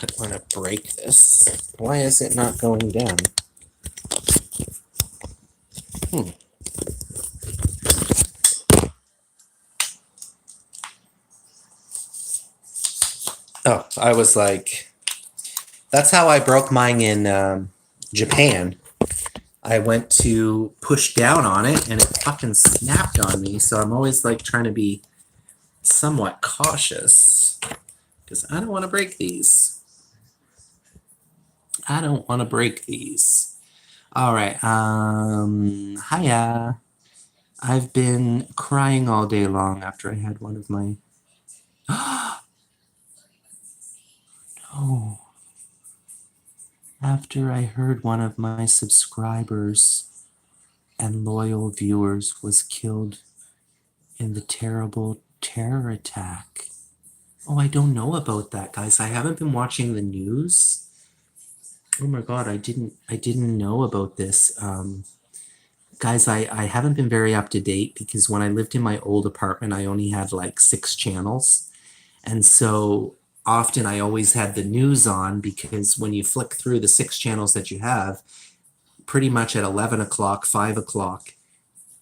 don't want to break this. Why is it not going down? Oh, I was like, that's how I broke mine in Japan. I went to push down on it and it fucking snapped on me. So I'm always like trying to be somewhat cautious because I don't want to break these. I don't want to break these. All right. Hiya. I've been crying all day long after I had one of my. No. After I heard one of my subscribers and loyal viewers was killed in the terrible terror attack. Oh, I don't know about that, guys. I haven't been watching the news. Oh my god, I didn't know about this. Guys, I haven't been very up to date because when I lived in my old apartment, I only had like 6 channels. And so often I always had the news on because when you flick through the 6 channels that you have, pretty much at 11 o'clock, 5 o'clock,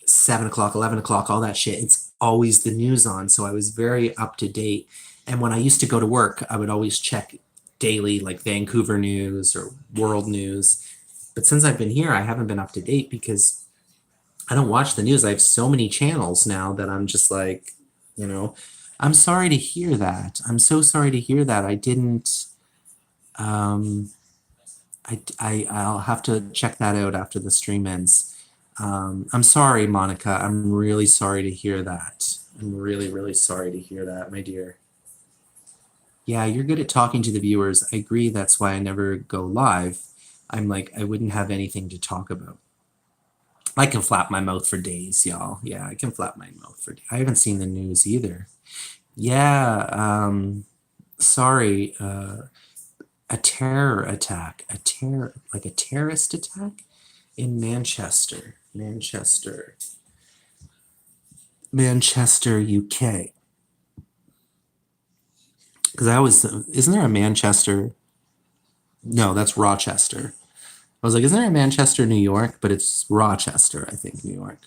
7 o'clock, 11 o'clock, all that shit, it's always the news on. So I was very up to date. And when I used to go to work, I would always check daily, like Vancouver news or world news. But since I've been here, I haven't been up to date because I don't watch the news. I have so many channels now that I'm just like, you know, I'm sorry to hear that. I'm so sorry to hear that. I didn't, I'll have to check that out after the stream ends. I'm sorry, Monica. I'm really sorry to hear that. I'm really, really sorry to hear that, my dear. Yeah, you're good at talking to the viewers. I agree. That's why I never go live. I'm like, I wouldn't have anything to talk about. I can flap my mouth for days, y'all. Yeah, I can flap my mouth for days. I haven't seen the news either. Yeah, sorry. A terror attack. Like a terrorist attack in Manchester. Manchester, UK. Because isn't there a Manchester? No, that's Rochester. I was like, isn't there a Manchester, New York? But it's Rochester, I think, New York.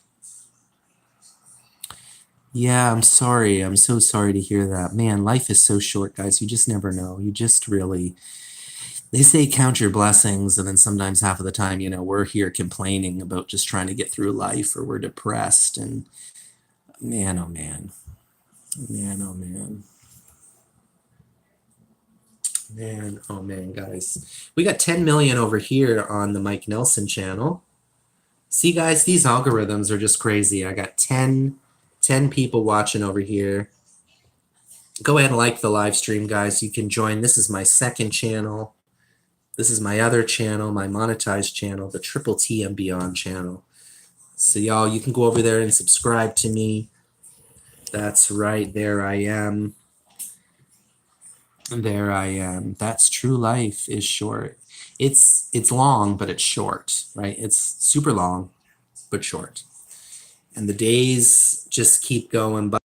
Yeah, I'm sorry. I'm so sorry to hear that. Man, life is so short, guys. You just never know. You just really, they say count your blessings, and then sometimes half of the time, we're here complaining about just trying to get through life or we're depressed. And man, oh man. Man, oh man. Man, oh man, guys. We got 10 million over here on the Mike Nelson channel. See, guys, these algorithms are just crazy. I got 10 people watching over here. Go ahead and like the live stream, guys. You can join. This is my second channel. This is my other channel, my monetized channel, the Triple T and Beyond channel. So, y'all, you can go over there and subscribe to me. That's right. There I am. There I am. That's true. Life is short. It's long, but it's short, right? It's super long, but short. And the days just keep going by.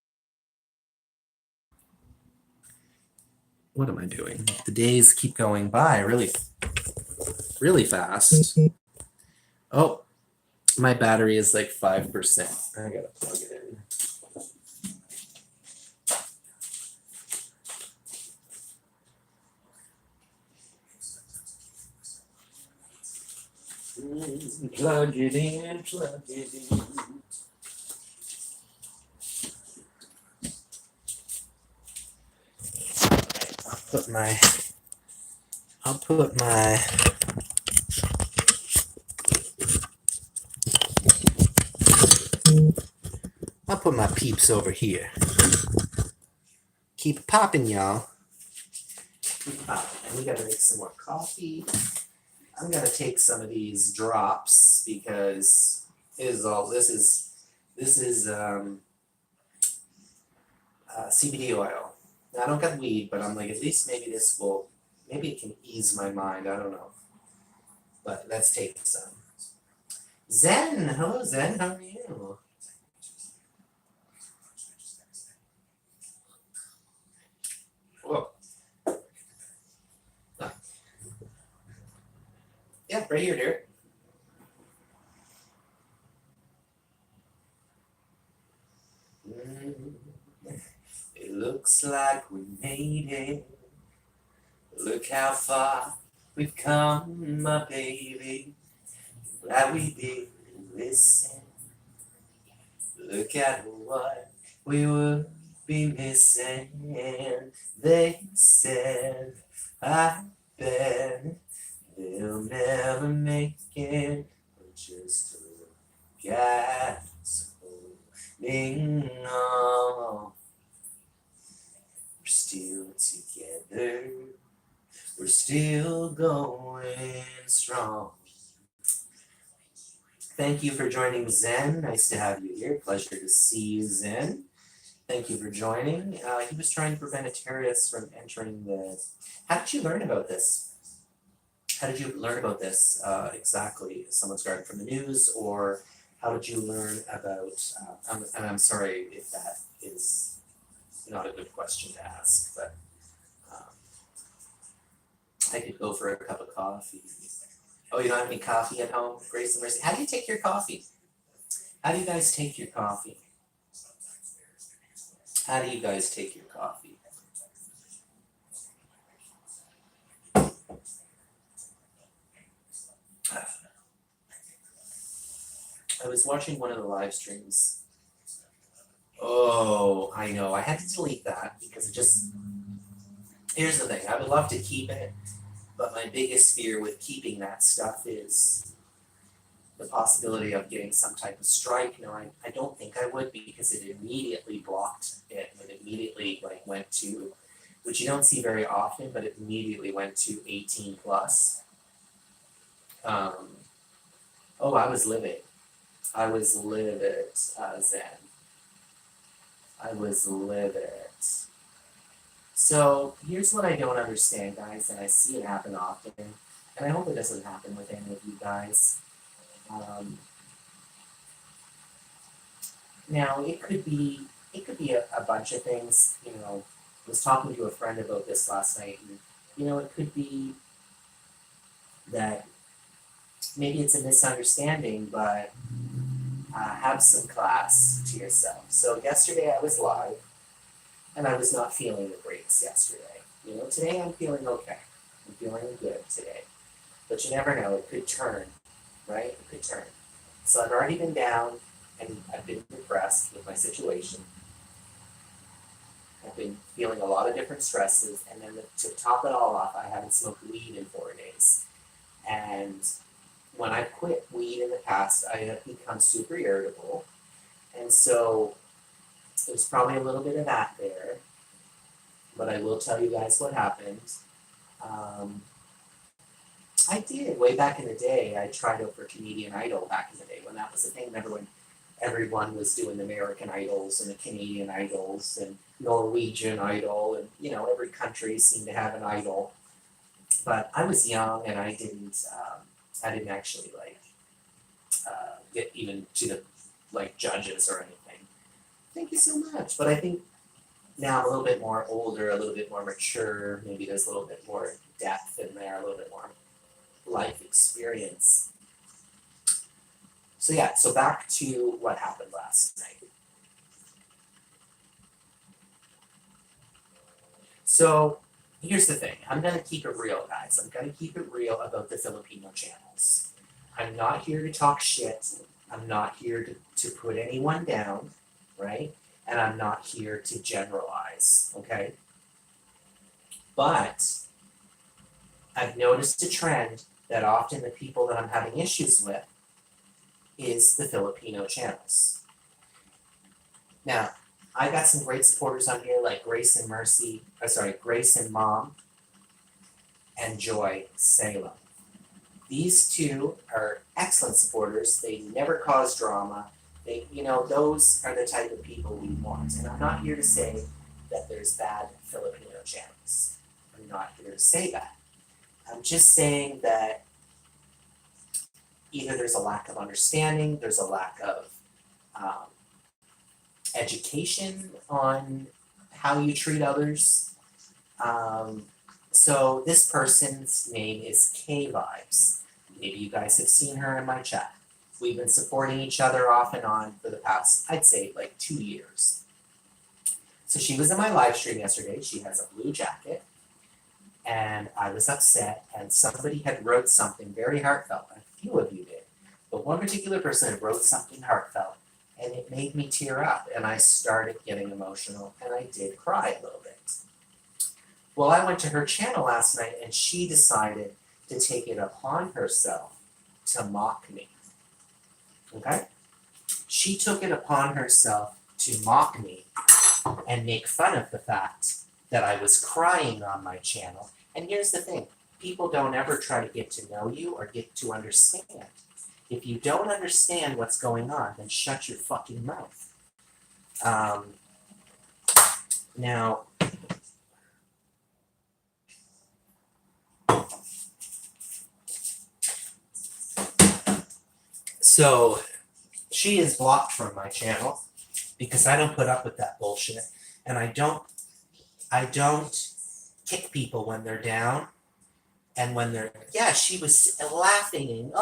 What am I doing? The days keep going by really, really fast. Oh, my battery is like 5%. I gotta plug it in. Plug it in, plug it in. I'll put my peeps over here. Keep popping, y'all. Keep popping. And we gotta make some more coffee. I'm gonna take some of these drops because this is CBD oil. Now, I don't got weed, but I'm like, at least maybe it can ease my mind. I don't know. But let's take some. Zen, hello Zen, how are you? Whoa. right here, dear. It looks like we made it. Look how far we've come, my baby. Glad we did listen. Look at what we would be missing. They said, I bet they'll never make it. But just look at us holding on. We're still together. We're still going strong. Thank you for joining, Zen. Nice to have you here. Pleasure to see you, Zen. Thank you for joining. He was trying to prevent a terrorist from entering the... How did you learn about this? How did you learn about this exactly? Someone's garden from the news, or how did you learn about... and I'm sorry if that is not a good question to ask, but I could go for a cup of coffee. Oh, you don't have any coffee at home? Grace and Mercy. How do you take your coffee? How do you guys take your coffee? How do you guys take your coffee? I was watching one of the live streams. Oh, I know. I had to delete that because it just... Here's the thing. I would love to keep it, but my biggest fear with keeping that stuff is the possibility of getting some type of strike. No, I don't think I would, because it immediately blocked it, and it immediately went to, which you don't see very often, but it immediately went to 18 plus. Oh, I was livid. I was livid, Zen. I was livid. So here's what I don't understand, guys, and I see it happen often, and I hope it doesn't happen with any of you guys. Now it could be a bunch of things. You know, I was talking to a friend about this last night, and it could be that maybe it's a misunderstanding, but have some class to yourself. So yesterday I was live, and I was not feeling the greatest yesterday. Today I'm feeling okay. I'm feeling good today. But you never know, it could turn, right? It could turn. So I've already been down, and I've been depressed with my situation. I've been feeling a lot of different stresses, and then to top it all off, I haven't smoked weed in 4 days. And when I quit weed in the past, I have become super irritable. And so there's probably a little bit of that there, but I will tell you guys what happened. I did, way back in the day, I tried out for Canadian Idol back in the day when that was a thing. Remember when everyone was doing American Idols and the Canadian Idols and Norwegian Idol, and every country seemed to have an idol. But I was young, and I didn't actually get even to the judges or anything. Thank you so much. But I think now I'm a little bit more older, a little bit more mature. Maybe there's a little bit more depth in there, a little bit more life experience. So yeah, so back to what happened last night. So here's the thing. I'm going to keep it real, guys. I'm going to keep it real about the Filipino channels. I'm not here to talk shit. I'm not here to put anyone down, right? And I'm not here to generalize, okay? But I've noticed a trend that often the people that I'm having issues with is the Filipino channels. Now, I got some great supporters on here like Grace and Mom and Joy Salem. These two are excellent supporters. They never cause drama. Those are the type of people we want. And I'm not here to say that there's bad Filipino channels. I'm not here to say that. I'm just saying that either there's a lack of understanding, there's a lack of education on how you treat others. So this person's name is K-Vibes. Maybe you guys have seen her in my chat. We've been supporting each other off and on for the past, I'd say, like 2 years. So she was in my live stream yesterday. She has a blue jacket. And I was upset, and somebody had wrote something very heartfelt. A few of you did. But one particular person wrote something heartfelt, and it made me tear up, and I started getting emotional, and I did cry a little bit. Well, I went to her channel last night, and she decided to take it upon herself to mock me. Okay? She took it upon herself to mock me and make fun of the fact that I was crying on my channel. And here's the thing, people don't ever try to get to know you or get to understand. If you don't understand what's going on, then shut your fucking mouth. Now, so she is blocked from my channel because I don't put up with that bullshit, and I don't kick people when they're down. And when they're, yeah, she was laughing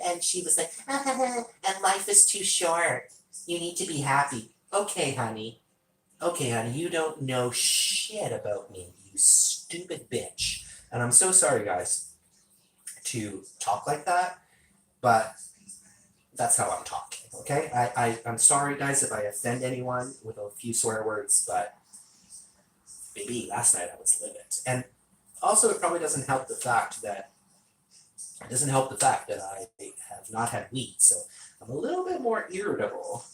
and she was like, and life is too short. You need to be happy. Okay, honey, you don't know shit about me, you stupid bitch. And I'm so sorry, guys, to talk like that, but that's how I'm talking, okay? I'm sorry, guys, if I offend anyone with a few swear words, but baby, last night I was livid. And also, it probably doesn't help the fact that I have not had wheat, so I'm a little bit more irritable,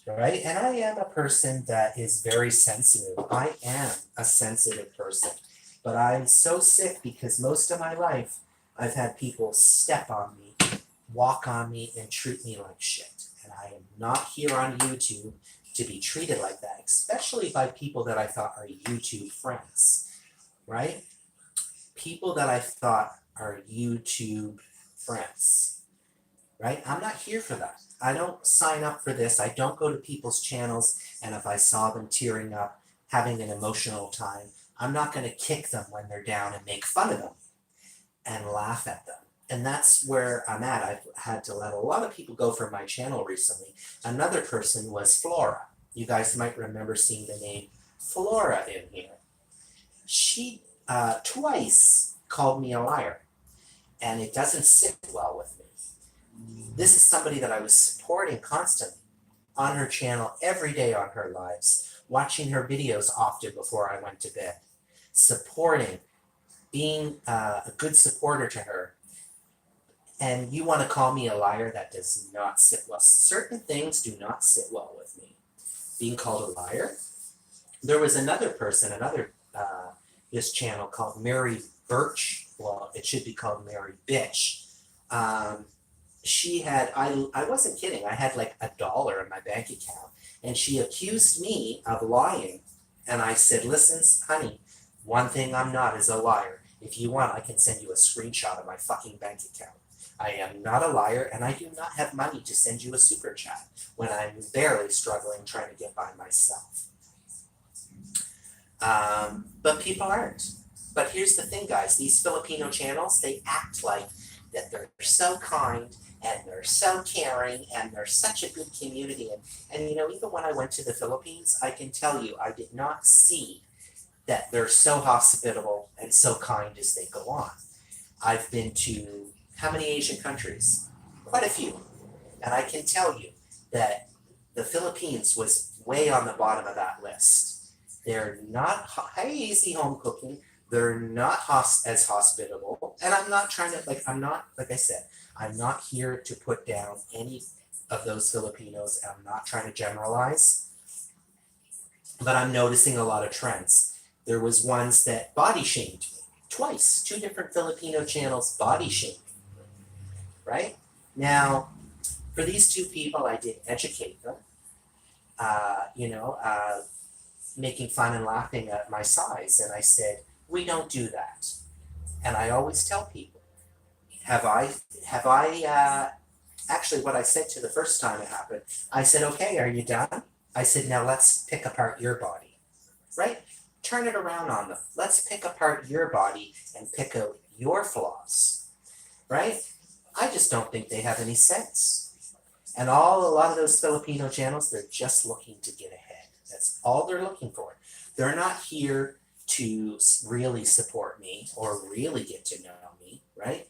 right? And I am a person that is very sensitive. I am a sensitive person, but I'm so sick because most of my life I've had people step on me, walk on me, and treat me like shit. And I am not here on YouTube to be treated like that, especially by people that I thought are YouTube friends. Right? People that I thought are YouTube friends, right? I'm not here for that. I don't sign up for this. I don't go to people's channels, and if I saw them tearing up, having an emotional time, I'm not going to kick them when they're down and make fun of them and laugh at them. And that's where I'm at. I've had to let a lot of people go from my channel recently. Another person was Flora. You guys might remember seeing the name Flora in here. She twice called me a liar, and it doesn't sit well with me. This is somebody that I was supporting constantly on her channel every day on her lives, watching her videos often before I went to bed, supporting, being a good supporter to her. And you want to call me a liar? That does not sit well. Certain things do not sit well with me. Being called a liar. There was another person, this channel called Mary Birch. Well, it should be called Mary Bitch. She had, I wasn't kidding, I had like $1 in my bank account, and she accused me of lying. And I said, listen, honey, one thing I'm not is a liar. If you want, I can send you a screenshot of my fucking bank account. I am not a liar, and I do not have money to send you a super chat when I'm barely struggling trying to get by myself. But people aren't. But here's the thing, guys. These Filipino channels, they act like that they're so kind and they're so caring and they're such a good community. And you know, even when I went to the Philippines, I can tell you, I did not see that they're so hospitable and so kind as they go on. I've been to how many Asian countries? Quite a few. And I can tell you that the Philippines was way on the bottom of that list. They're not easy home cooking. They're not as hospitable. And I'm not trying to, like I said, I'm not here to put down any of those Filipinos. I'm not trying to generalize. But I'm noticing a lot of trends. There was ones that body shamed me. Twice, 2 different Filipino channels body shamed me. Right? Now, for these 2 people, I did educate them. Making fun and laughing at my size. And I said, we don't do that. And I always tell people, actually what I said to the first time it happened, I said, okay, are you done? I said, now let's pick apart your body, right? Turn it around on them. Let's pick apart your body and pick out your flaws. right? I just don't think they have any sense. And a lot of those Filipino channels, they're just looking to get ahead. That's all they're looking for. They're not here to really support me or really get to know me, right?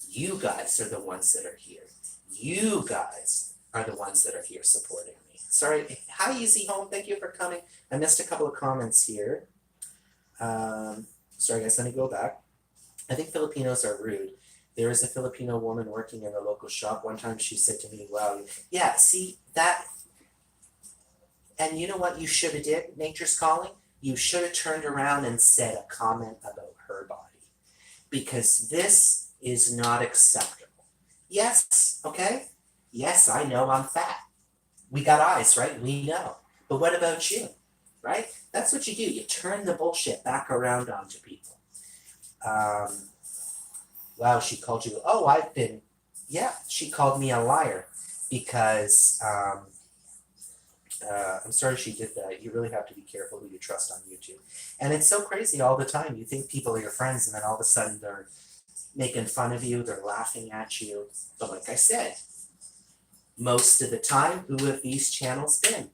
You guys are the ones that are here. You guys are the ones that are here supporting me. Sorry, hi Easy Home, thank you for coming. I missed a couple of comments here. Sorry guys, let me go back. I think Filipinos are rude. There is a Filipino woman working in a local shop. One time she said to me, wow, yeah, see that, and you know what you should have did, Nature's Calling? You should have turned around and said a comment about her body, because this is not acceptable. Yes, okay? Yes, I know I'm fat. We got eyes, right? We know. But what about you, right? That's what you do. You turn the bullshit back around onto people. Wow, she called you, yeah, she called me a liar because, I'm sorry she did that. You really have to be careful who you trust on YouTube. And it's so crazy all the time. You think people are your friends, and then all of a sudden they're making fun of you, they're laughing at you. But like I said, most of the time, who have these channels been?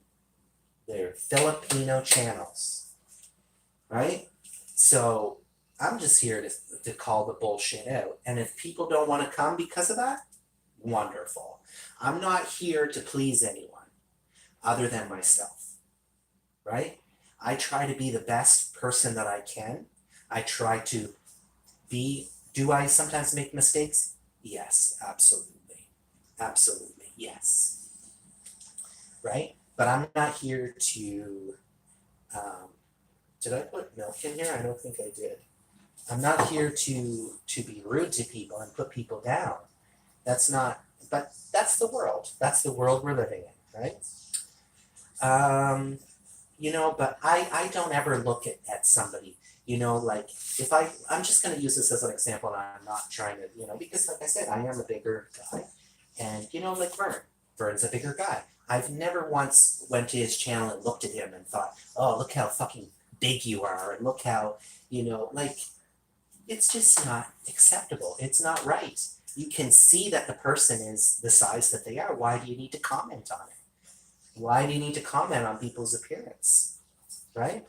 They're Filipino channels, right? So I'm just here to call the bullshit out. And if people don't want to come because of that, wonderful. I'm not here to please anyone other than myself, right? I try to be the best person that I can. I try to be, do I sometimes make mistakes? Yes, absolutely. Absolutely, yes. Right? But I'm not here to, did I put milk in here? I don't think I did. I'm not here to be rude to people and put people down. That's not, but that's the world. That's the world we're living in, right? But I don't ever look at somebody, like if I'm just going to use this as an example, and I'm not trying to, because like I said, I am a bigger guy, and like Vern's a bigger guy. I've never once went to his channel and looked at him and thought, oh, look how fucking big you are, and look how, like, it's just not acceptable. It's not right. You can see that the person is the size that they are. Why do you need to comment on it? Why do you need to comment on people's appearance, right?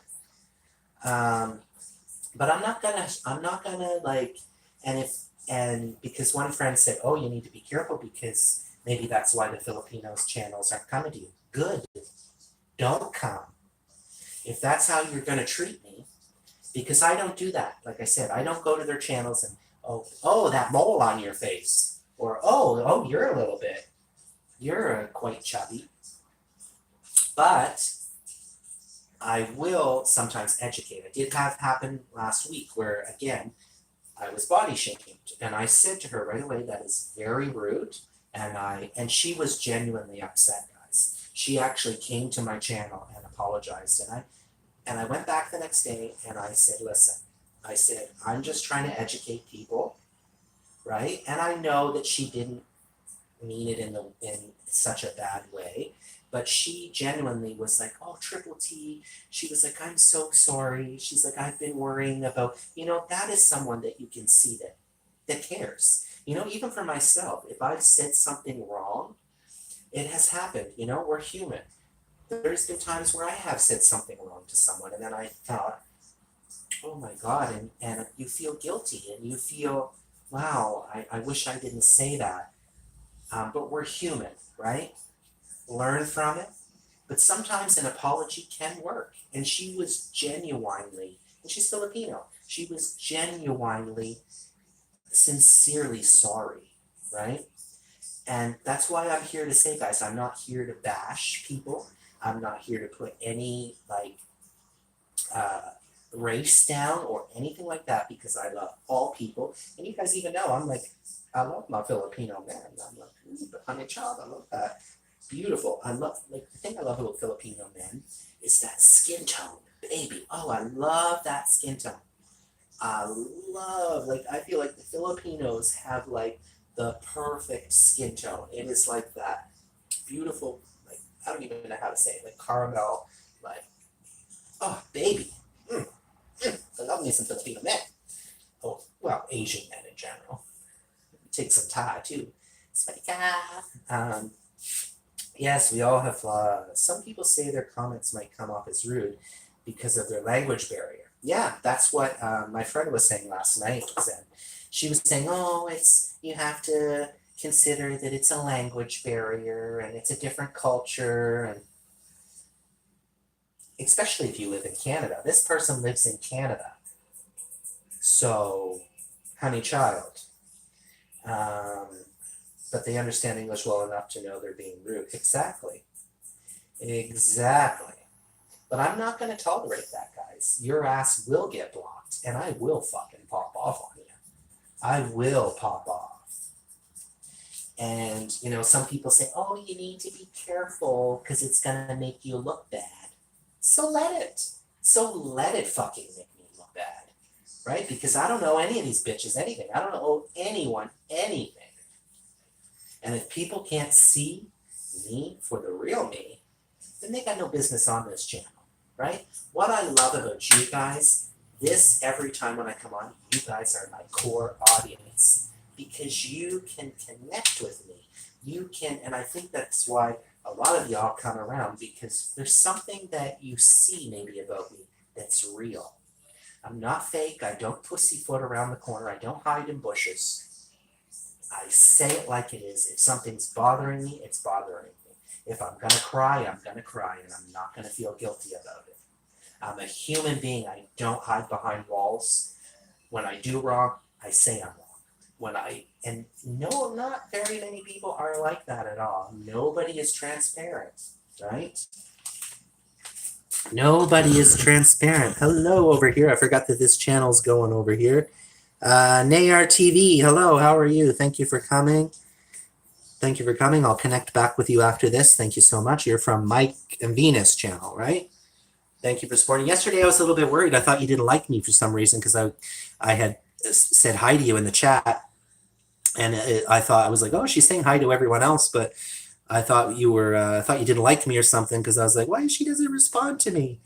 But I'm not gonna like, and because one friend said, oh, you need to be careful because maybe that's why the Filipinos channels aren't coming to you. Good, don't come. If that's how you're gonna treat me, because I don't do that. Like I said, I don't go to their channels and, oh, that mole on your face, or oh, you're a little bit, you're quite chubby. But I will sometimes educate. I did have happen last week where, again, I was body shamed, and I said to her right away, that is very rude, and she was genuinely upset, guys. She actually came to my channel and apologized, and I went back the next day and I said, listen, I said, I'm just trying to educate people, right? And I know that she didn't mean it in such a bad way. But she genuinely was like, oh, Triple T. She was like, I'm so sorry. She's like, I've been worrying about, that is someone that you can see that cares. Even for myself, if I've said something wrong, it has happened. We're human. There's been times where I have said something wrong to someone, and then I thought, oh my God, and you feel guilty, and you feel, wow, I wish I didn't say that. But we're human, right? Learn from it. But sometimes an apology can work. And she was genuinely, and she's Filipino, she was genuinely, sincerely sorry, right? And that's why I'm here to say, guys, I'm not here to bash people. I'm not here to put any, race down or anything like that, because I love all people. And you guys even know, I love my Filipino man. I'm like, honey child, I love that. Beautiful. The thing I love about Filipino men is that skin tone, baby. Oh, I love that skin tone. I feel like the Filipinos have the perfect skin tone. It is like that beautiful, I don't even know how to say it, caramel, oh, baby. I love me some Filipino men. Oh, well, Asian men in general. It takes some Thai too. Yes, we all have flaws. Some people say their comments might come off as rude because of their language barrier. Yeah, that's what my friend was saying last night. She was saying, oh, you have to consider that it's a language barrier and it's a different culture, and especially if you live in Canada. This person lives in Canada. So, honey child. But they understand English well enough to know they're being rude. Exactly. Exactly. But I'm not going to tolerate that, guys. Your ass will get blocked, and I will fucking pop off on you. I will pop off. And, some people say, oh, you need to be careful because it's going to make you look bad. So let it. So let it fucking make me look bad. Right? Because I don't know any of these bitches anything. I don't owe anyone anything. And if people can't see me for the real me, then they got no business on this channel, right? What I love about you guys, every time when I come on, you guys are my core audience because you can connect with me. You can, and I think that's why a lot of y'all come around, because there's something that you see maybe about me that's real. I'm not fake. I don't pussyfoot around the corner. I don't hide in bushes. I say it like it is. If something's bothering me, it's bothering me. If I'm going to cry, I'm going to cry, and I'm not going to feel guilty about it. I'm a human being. I don't hide behind walls. When I do wrong, I say I'm wrong. And no, not very many people are like that at all. Nobody is transparent, right? Nobody is transparent. Hello over here. I forgot that this channel's going over here. Nayar TV, hello, how are you? Thank you for coming. Thank you for coming. I'll connect back with you after this. Thank you so much. You're from Mike and Venus channel, right? Thank you for supporting. Yesterday I was a little bit worried. I thought you didn't like me for some reason because I had said hi to you in the chat, and I was like, oh, she's saying hi to everyone else, but I thought you didn't like me or something because I was like, why she doesn't respond to me?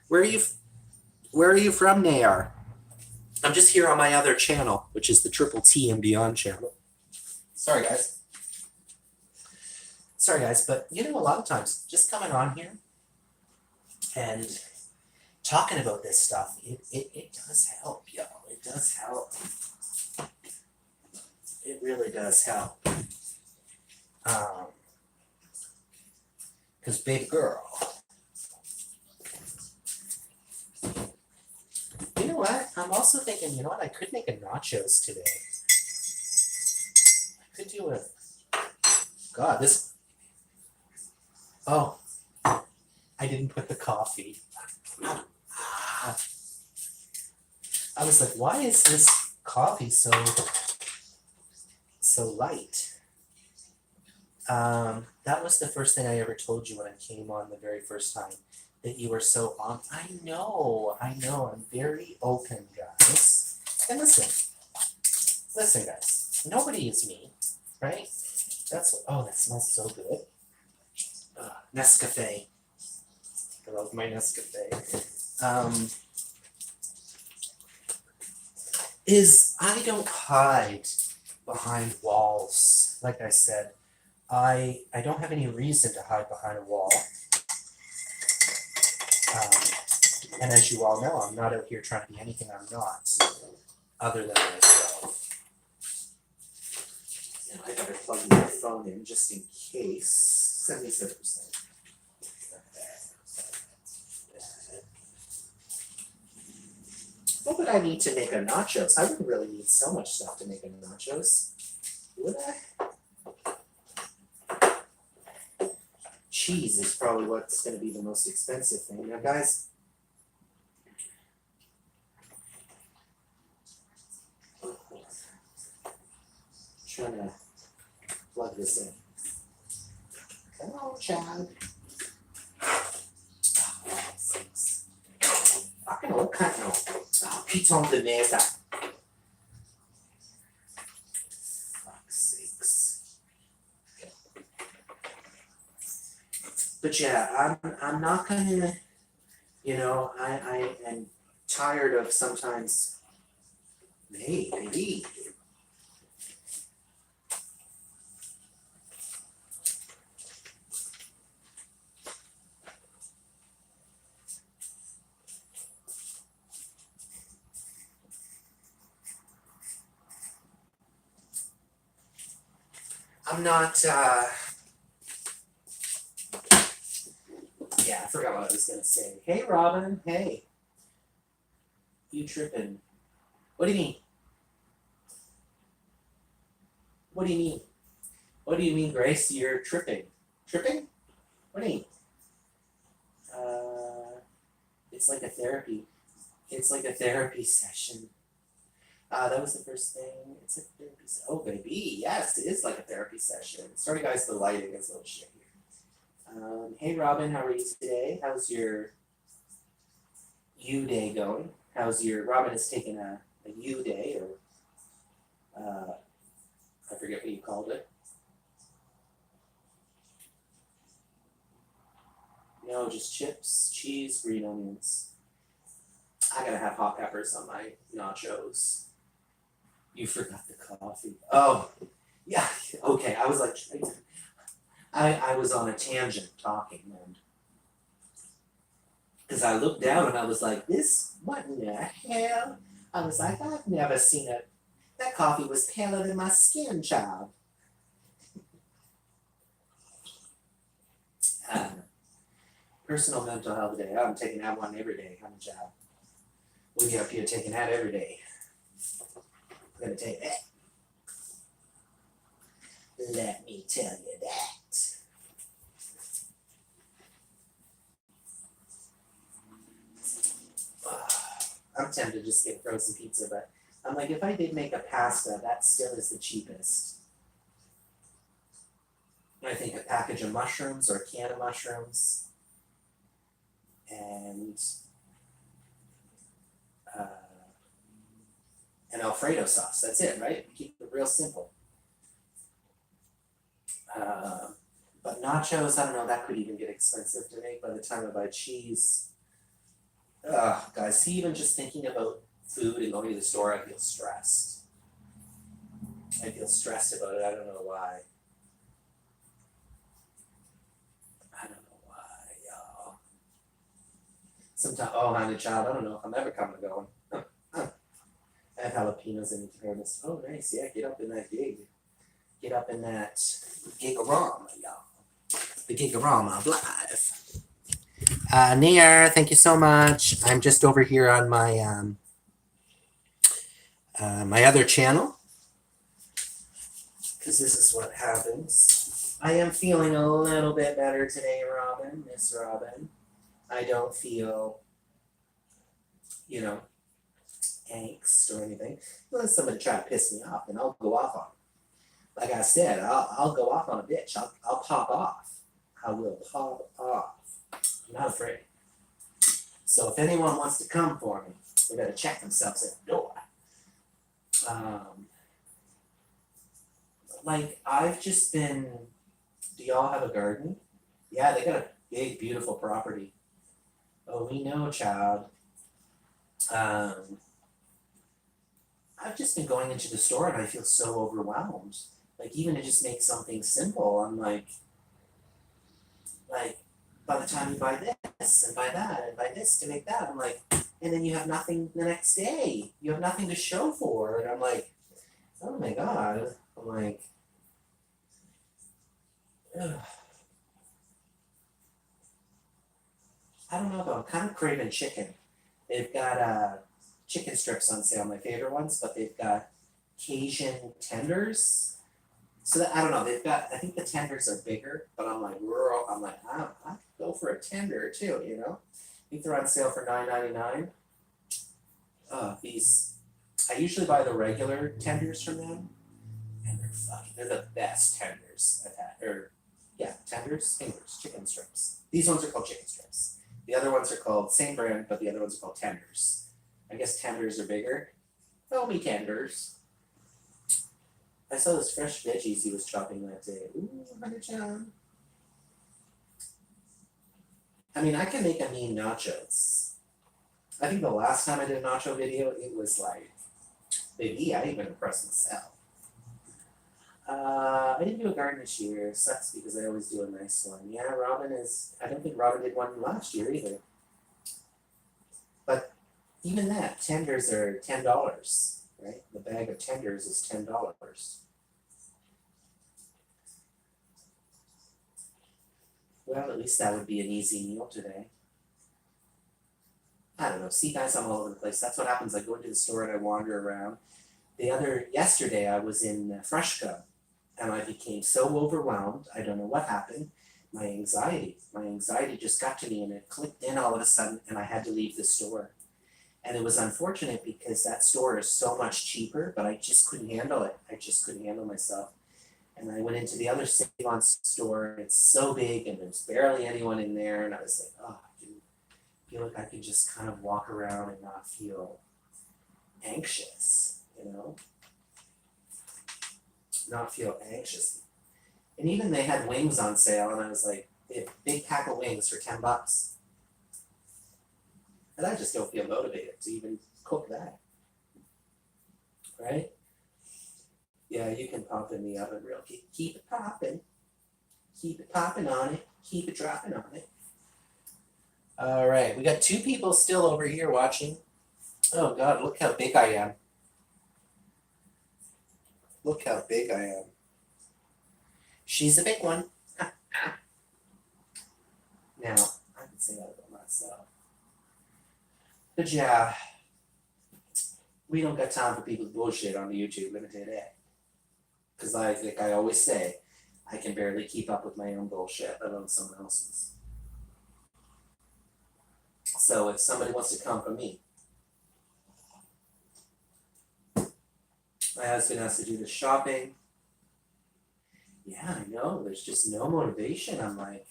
Where are you from, Nayar? I'm just here on my other channel, which is the Triple T and Beyond channel. Sorry, guys. But a lot of times just coming on here and talking about this stuff, it does help, yo. It does help. It really does help. Because, baby girl, you know what? I'm also thinking, I could make a nachos today. I could do a... God, this... Oh, I didn't put the coffee. I was like, why is this coffee so light? That was the first thing I ever told you when I came on the very first time, that you were so on. I know, I'm very open, guys. And listen, guys, nobody is me, right? That smells so good. Nescafe. I love my Nescafe. I don't hide behind walls. Like I said, I don't have any reason to hide behind a wall. And as you all know, I'm not out here trying to be anything I'm not, other than myself. I better plug my phone in just in case. 77%. What would I need to make a nachos? I wouldn't really need so much stuff to make a nachos, would I? Cheese is probably what's going to be the most expensive thing. Now, guys, trying to plug this in. Come on, Chad. Fucking old cut no. Piton de mesa. Fuck's sakes. But yeah, I'm not gonna, I am tired of sometimes, hey, baby. I'm not, yeah, I forgot what I was gonna say. Hey, Robin, hey. You tripping. What do you mean? What do you mean? What do you mean, Grace? You're tripping. Tripping? What do you mean? It's like a therapy. It's like a therapy session. That was the first thing. It's like a therapy session. Oh, baby. Yes, it is like a therapy session. Sorry, guys, the lighting is a little shit here. Hey, Robin, how are you today? How's your U day going? How's your Robin is taking a U day, or I forget what you called it. No, just chips, cheese, green onions. I gotta have hot peppers on my nachos. You forgot the coffee. Oh, yeah. Okay, I was like, I was on a tangent talking, and because I looked down and I was like, this, what in the hell? I was like, I've never seen it. That coffee was paler than my skin, child. Personal mental health day. I'm taking that one every day. I'm a child. We up here taking that every day. I'm gonna take that. Let me tell you that. I'm tempted to just get frozen pizza, but I'm like, if I did make a pasta, that still is the cheapest. I think a package of mushrooms or a can of mushrooms and an Alfredo sauce. That's it, right? Keep it real simple. But nachos, I don't know, that could even get expensive to make by the time I buy cheese. Guys, see, even just thinking about food and going to the store, I feel stressed. I feel stressed about it. I don't know why. I don't know why, y'all. Sometimes, oh, honey child, I don't know if I'm ever coming or going. I have jalapenos in fairness. Oh, nice. Yeah, get up in that gig. Get up in that Gigarama, y'all. The Gigarama of live. Nair, thank you so much. I'm just over here on my my other channel because this is what happens. I am feeling a little bit better today, Robin, Miss Robin. I don't feel, you know, angst or anything. Unless somebody try to piss me off, then I'll go off on them. Like I said, I'll go off on a bitch. I'll pop off. I will pop off. I'm not afraid. So if anyone wants to come for me, they better check themselves at the door. Like I've just been. Do y'all have a garden? Yeah, they got a big, beautiful property. Oh, we know, child. I've just been going into the store and I feel so overwhelmed. Like even to just make something simple, I'm like by the time you buy this and buy that and buy this to make that, I'm like, and then you have nothing the next day. You have nothing to show for, and I'm like, oh my god. I'm like, ugh. I don't know though. I'm kind of craving chicken. They've got chicken strips on sale, my favorite ones, but they've got Cajun tenders. So that, I don't know. They've got. I think the tenders are bigger, but I'm like rural. I'm like, I could go for a tender too. You know, I think they're on sale for $9.99. These. I usually buy the regular tenders from them, and they're fucking. They're the best tenders I've had. Or yeah, tenders, fingers, chicken strips. These ones are called chicken strips. The other ones are called same brand, but the other ones are called tenders. I guess tenders are bigger. Tell me tenders. I saw those fresh veggies he was chopping that day. Ooh, honey John. I mean, I can make a mean nachos. I think the last time I did a nacho video, it was like, baby, I even impressed myself. I didn't do a garden this year. Sucks because I always do a nice one. Yeah, Robin is. I don't think Robin did one last year either. But even that, tenders are $10, right? The bag of tenders is $10. Well, at least that would be an easy meal today. I don't know. See, guys, I'm all over the place. That's what happens. I go into the store and I wander around. Yesterday, I was in Freshco and I became so overwhelmed. I don't know what happened. My anxiety just got to me and it clicked in all of a sudden, and I had to leave the store. And it was unfortunate because that store is so much cheaper, but I just couldn't handle it. I just couldn't handle myself. And I went into the other Save-On store. It's so big and there's barely anyone in there. And I was like, oh, I can feel like I can just kind of walk around and not feel anxious, not feel anxious. And even they had wings on sale, and I was like, they have a big pack of wings for $10. And I just don't feel motivated to even cook that, right? Yeah, you can pop in the oven real quick. Keep it popping on it, keep it dropping on it. All right, we got 2 people still over here watching. Oh God, look how big I am. Look how big I am. She's a big one. Now, I can say that about myself. But yeah, we don't got time for people's bullshit on the YouTube, let me tell you that. Because like I always say, I can barely keep up with my own bullshit, let alone someone else's. So if somebody wants to come for me, my husband has to do the shopping. Yeah, I know, there's just no motivation. I'm like,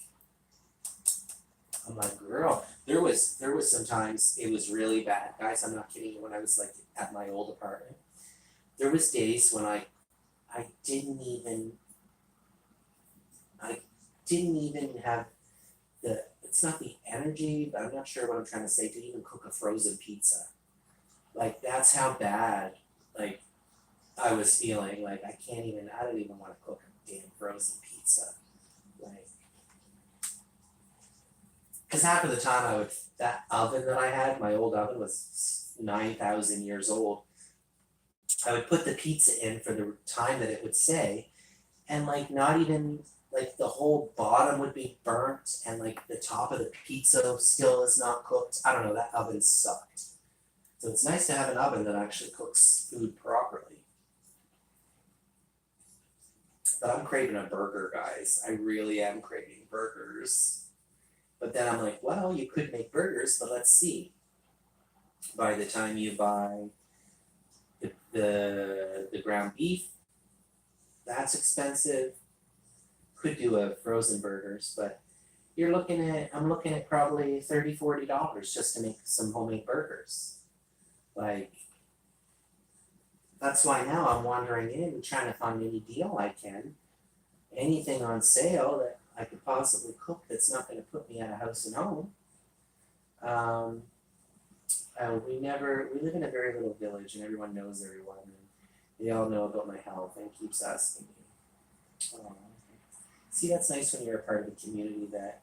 girl, there was sometimes it was really bad. Guys, I'm not kidding you, when I was like at my old apartment. There was days when I didn't even have it's not the energy, but I'm not sure what I'm trying to say, to even cook a frozen pizza. Like that's how bad like I was feeling. Like I don't even want to cook a damn frozen pizza. Like, because half of the time that oven that I had, my old oven was 9,000 years old. I would put the pizza in for the time that it would say, and like not even like the whole bottom would be burnt, and like the top of the pizza still is not cooked. I don't know, that oven sucked. So it's nice to have an oven that actually cooks food properly. But I'm craving a burger, guys. I really am craving burgers. But then I'm like, well, you could make burgers, but let's see. By the time you buy the ground beef, that's expensive. Could do a frozen burgers, but I'm looking at probably $30-$40 just to make some homemade burgers. Like, that's why now I'm wandering in trying to find any deal I can, anything on sale that I could possibly cook that's not going to put me out of house and home. We live in a very little village, and everyone knows everyone, and they all know about my health and keeps asking me. See, that's nice when you're a part of a community that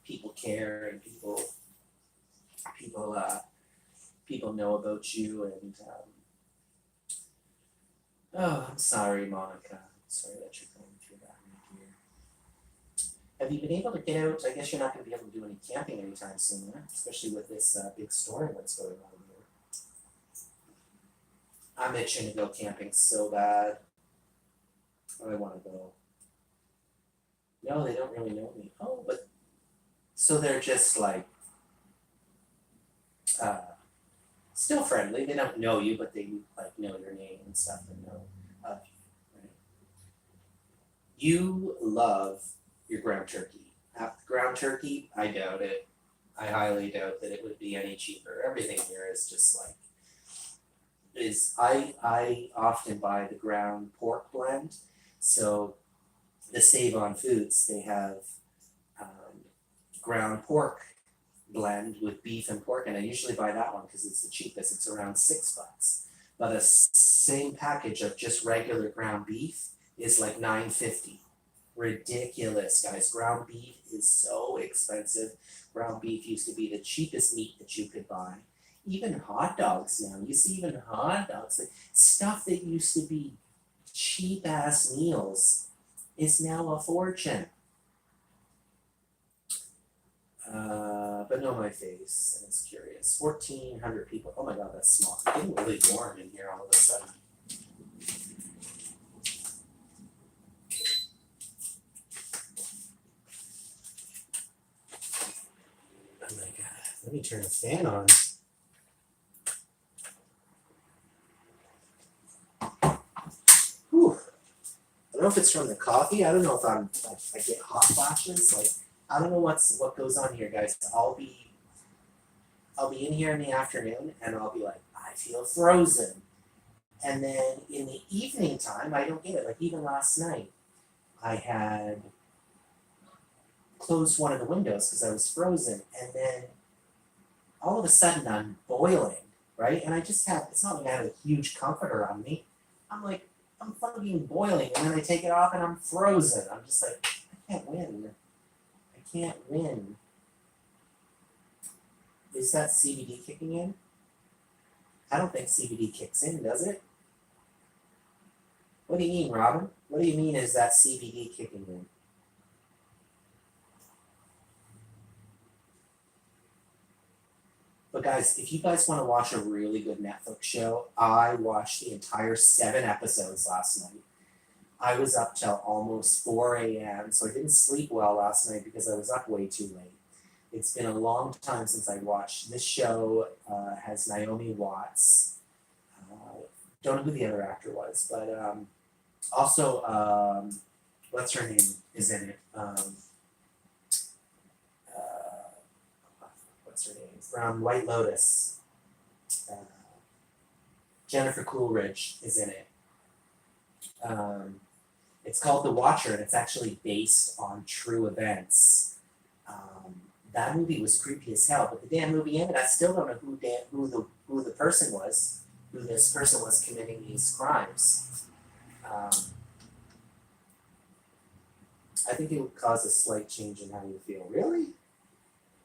people care and people know about you. And I'm sorry, Monica. I'm sorry that you're going through that, my dear. Have you been able to get out? I guess you're not going to be able to do any camping anytime soon, right? Especially with this big storm that's going on here. I'm itching to go camping so bad. I want to go. No, they don't really know me. Oh, but so they're just like still friendly. They don't know you, but they like know your name and stuff and know of you. Right? You love your ground turkey. Ground turkey, I doubt it. I highly doubt that it would be any cheaper. Everything here is just like I often buy the ground pork blend. So the Save-On Foods, they have ground pork blend with beef and pork, and I usually buy that one because it's the cheapest. It's around $6. But a same package of just regular ground beef is like $9.50. Ridiculous, guys. Ground beef is so expensive. Ground beef used to be the cheapest meat that you could buy. Even hot dogs now. You see even hot dogs, like stuff that used to be cheap ass meals is now a fortune. But know my face, and it's curious. 1,400 people. Oh my god, that's small. It's getting really warm in here all of a sudden. Oh my god. Let me turn the fan on. Whew. I don't know if it's from the coffee. I don't know if I get hot flashes. Like, I don't know what goes on here, guys. I'll be in here in the afternoon, and I'll be like, I feel frozen. And then in the evening time, I don't get it. Like, even last night, I had closed one of the windows because I was frozen, and then all of a sudden I'm boiling, right? And I just have, it's not like I have a huge comforter on me. I'm like, I'm fucking boiling, and then I take it off and I'm frozen. I'm just like, I can't win. I can't win. Is that CBD kicking in? I don't think CBD kicks in, does it? What do you mean, Robin? What do you mean is that CBD kicking in? But guys, if you guys want to watch a really good Netflix show, I watched the entire 7 episodes last night. I was up till almost 4 a.m., so I didn't sleep well last night because I was up way too late. It's been a long time since I watched. This show has Naomi Watts. Don't know who the other actor was, but also, what's her name is in it? What's her name? From White Lotus. Jennifer Coolidge is in it. It's called The Watcher, and it's actually based on true events. That movie was creepy as hell, but the damn movie ended. I still don't know who the person was, who this person was committing these crimes. I think it would cause a slight change in how you feel. Really?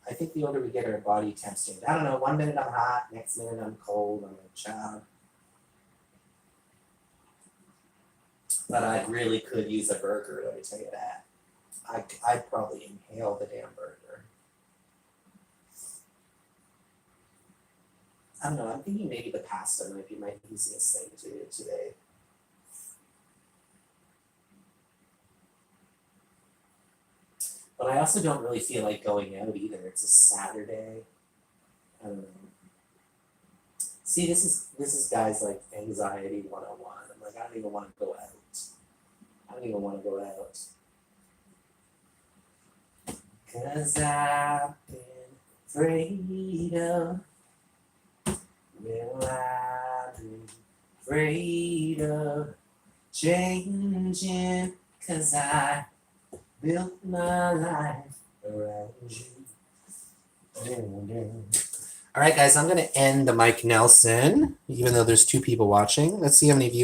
I think the older we get, our body temps change. I don't know. 1 minute I'm hot, next minute I'm cold. I'm a child. But I really could use a burger, let me tell you that. I'd probably inhale the damn burger. I don't know, I'm thinking maybe the pasta might be my easiest thing to do today. But I also don't really feel like going out either. It's a Saturday. I don't know. See, this is guys like anxiety 101. I'm like, I don't even want to go out. I don't even want to go out. 'Cause I've been afraid of, well, I've been afraid of changing, 'cause I built my life around you. All right, guys, I'm going to end the Mike Nelson, even though there's 2 people watching. Let's see how many views